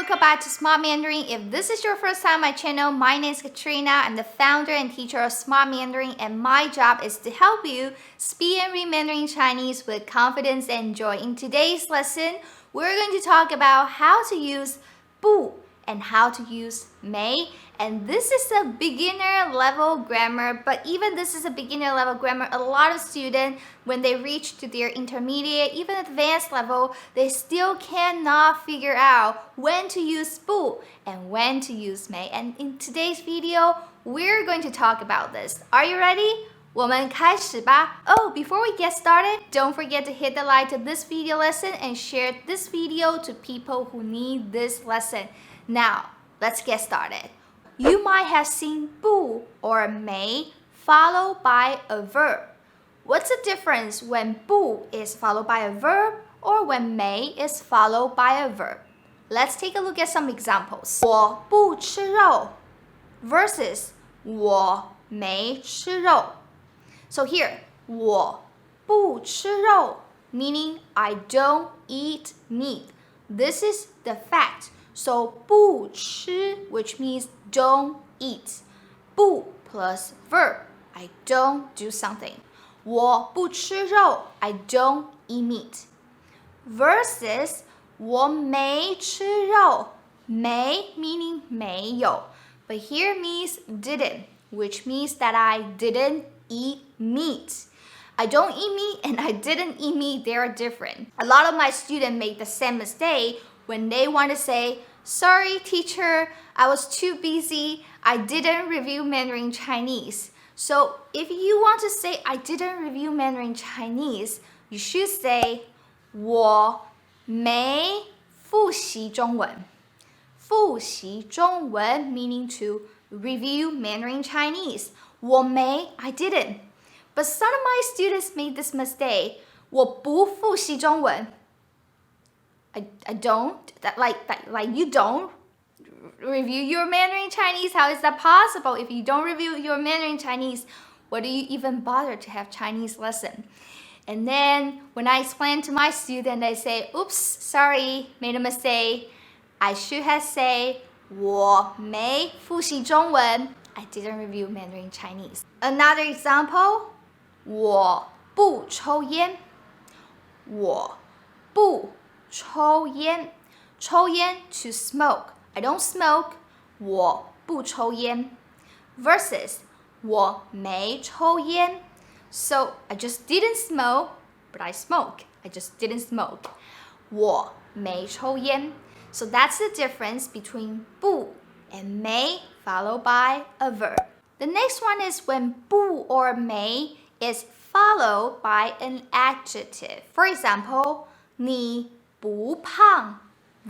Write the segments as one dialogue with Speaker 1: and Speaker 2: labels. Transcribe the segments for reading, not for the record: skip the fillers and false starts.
Speaker 1: welcome back to Smart Mandarin. If this is your first time on my channel, my name is Katrina. I'm the founder and teacher of Smart Mandarin, and my job is to help you speak and read Mandarin Chinese with confidence and joy. In today's lesson, we're going to talk about how to use 不 and how to use 没. And this is a beginner level grammar, but even this is a beginner level grammar, a lot of students, when they reach to their intermediate, even advanced level, they still cannot figure out when to use 不 and when to use 没. And in today's video, we're going to talk about this. Are you ready? 我们开始吧. Oh, before we get started, don't forget to hit the like to this video lesson and share this video to people who need this lesson. Now, let's get started. You might have seen 不 or 没 followed by a verb. What's the difference when 不 is followed by a verb or when 没 is followed by a verb? Let's take a look at some examples. 我不吃肉 versus 我没吃肉. So here, 我不吃肉 meaning I don't eat meat. This is the fact. So 不吃 which means don't eat. 不 plus verb, I don't do something. 我不吃肉 I don't eat meat. Versus 我没吃肉 没 meaning 没有, but here means didn't, which means that I didn't eat meat. I don't eat meat and I didn't eat meat, they are different. A lot of my students make the same mistake when they want to say, sorry teacher, I was too busy, I didn't review Mandarin Chinese. So if you want to say I didn't review Mandarin Chinese, you should say 我没复习中文. 复习中文 meaning to review Mandarin Chinese. 我没 I didn't. But some of my students made this mistake. 我不复习中文. I don't, like you don't review your Mandarin Chinese. How is that possible? If you don't review your Mandarin Chinese, what do you even bother to have Chinese lesson? And then when I explain to my student, they say, oops, sorry, made a mistake. I should have said 我没复习中文. I didn't review Mandarin Chinese. Another example, 我不抽烟. 我不抽烟. 抽烟 to smoke. I don't smoke. 我不抽烟. Versus 我没抽烟. So I just didn't smoke, but I smoke. I just didn't smoke. 我没抽烟. So that's the difference between 不 and 没 followed by a verb. The next one is when 不 or 没 is followed by an adjective. For example, 你不胖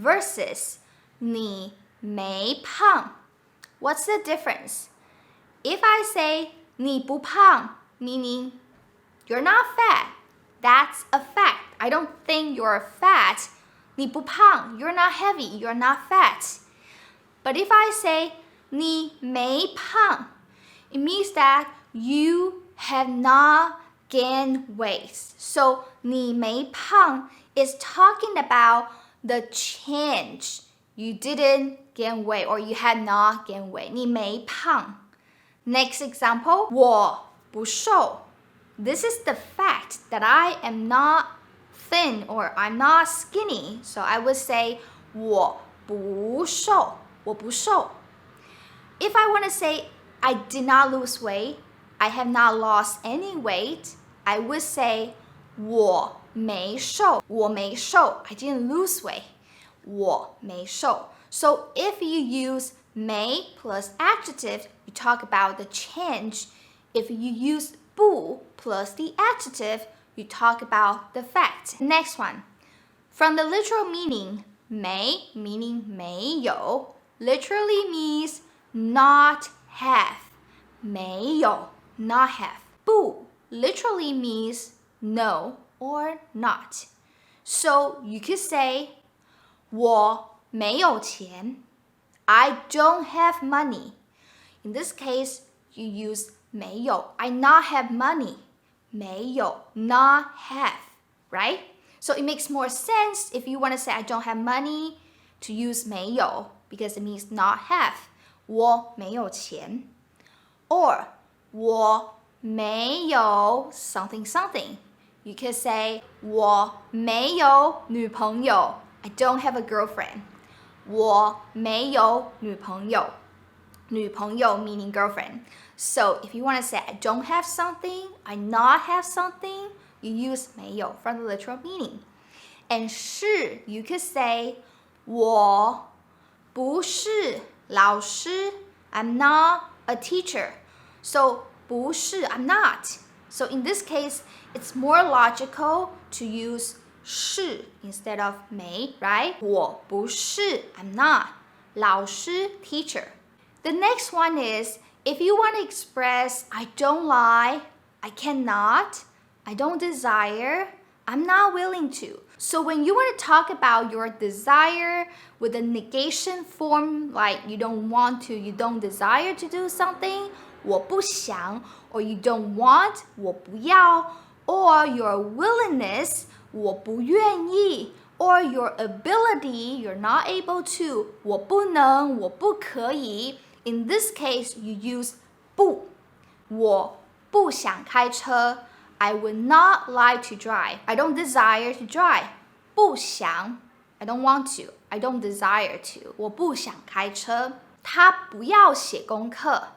Speaker 1: versus 你没胖. What's the difference? If I say 你不胖, meaning you're not fat, that's a fact. I don't think you're fat. 你不胖, you're not heavy, you're not fat. But if I say 你没胖, it means that you have not gained weight. So 你没胖 is talking about the change. You didn't gain weight or you had not gained weight. 你没胖. Next example, 我不瘦. This is the fact that I am not thin or I'm not skinny. So I would say 我不瘦. 我不瘦. If I want to say I did not lose weight, I have not lost any weight, I would say 我没瘦. 我没瘦. I didn't lose weight. 我没瘦. So if you use 没 plus adjective, you talk about the change. If you use 不 plus the adjective, you talk about the fact. Next one. From the literal meaning, 没 meaning 没有 literally means not have. 没有 not have. 不 literally means no or not. So you could say 我没有钱. I don't have money. In this case, you use 没有. I not have money. 没有 not have, right? So it makes more sense if you want to say I don't have money. to use 没有 because it means not have. 我没有钱 or 我没有 something something. You could say 我没有女朋友 I don't have a girlfriend. 我没有女朋友女朋友 meaning girlfriend. So if you want to say I don't have something, I not have something, you use 没有 from the literal meaning. And 是 you could say 我不是老师 I'm not a teacher. So 不是 I'm not. So in this case, it's more logical to use 是 instead of 没, right? 我不是 I'm not. 老师 teacher. The next one is if you want to express I don't like, I cannot, I don't desire, I'm not willing to. So when you want to talk about your desire with a negation form like you don't want to, you don't desire to do something, 我不想 or you don't want, 我不要 or your willingness, 我不愿意 or your ability, you're not able to, 我不能，我不可以 In this case, you use 不我不想开车 I would not like to drive. I don't desire to drive. 不想 I don't want to. I don't desire to. 我不想开车他不要写功课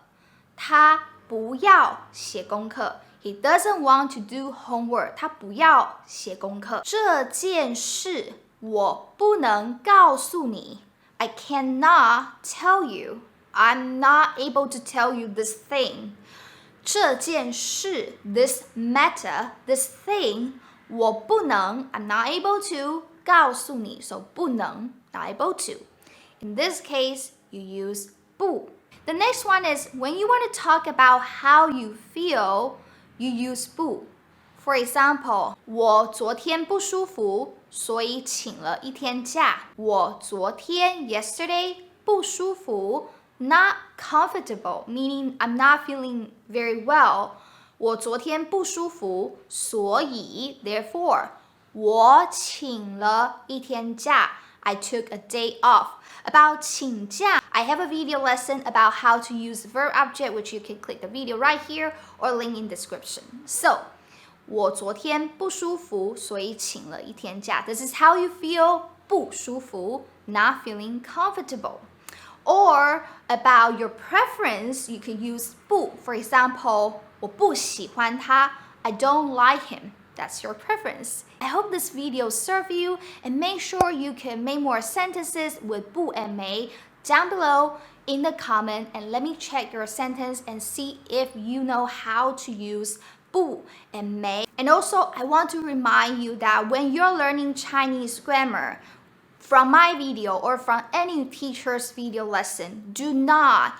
Speaker 1: 他不要写功课 He doesn't want to do homework. 他不要写功课这件事我不能告诉你 I cannot tell you. I'm not able to tell you this thing. 这件事 this matter, this thing 我不能 I'm not able to 告诉你 so 不能 not able to. In this case, you use 不 The next one is when you want to talk about how you feel, you use 不 For example, 我昨天不舒服所以请了一天假我昨天 yesterday 不舒服Not comfortable, meaning I'm not feeling very well. 我昨天不舒服，所以 therefore 我请了一天假 I took a day off. About 请假 I have a video lesson about how to use verb object, which you can click the video right here or link in description. So 我昨天不舒服，所以请了一天假 This is how you feel 不舒服 not feeling comfortable. Or about your preference, you can use 不 For example, 我不喜欢他 I don't like him. That's your preference. I hope this video served you and make sure you can make more sentences with 不 and 没 down below in the comment and let me check your sentence and see if you know how to use 不 and 没 And also, I want to remind you that when you're learning Chinese grammar, from my video or from any teacher's video lesson, do not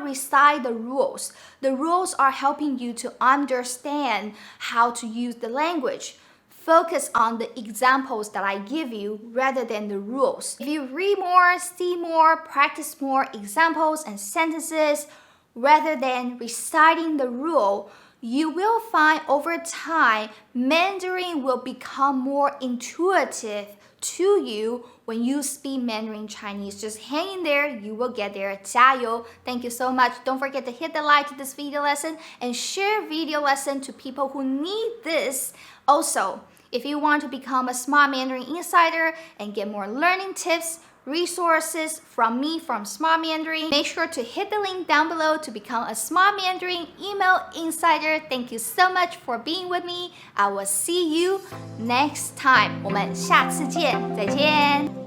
Speaker 1: recite the rules. The rules are helping you to understand how to use the language. Focus on the examples that I give you rather than the rules. If you read more, see more, practice more examples and sentences rather than reciting the rule, you will find over time Mandarin will become more intuitive to you when you speak Mandarin Chinese. Just hang in there, you will get there. 加油! Thank you so much. Don't forget to hit the like to this video lesson and share video lesson to people who need this. Also, if you want to become a Smart Mandarin Insider and get more learning tips, resources from me from Smart Mandarin, make sure to hit the link down below to become a Smart Mandarin email insider. Thank you so much for being with me. I will see you next time. 我们下次见，再见。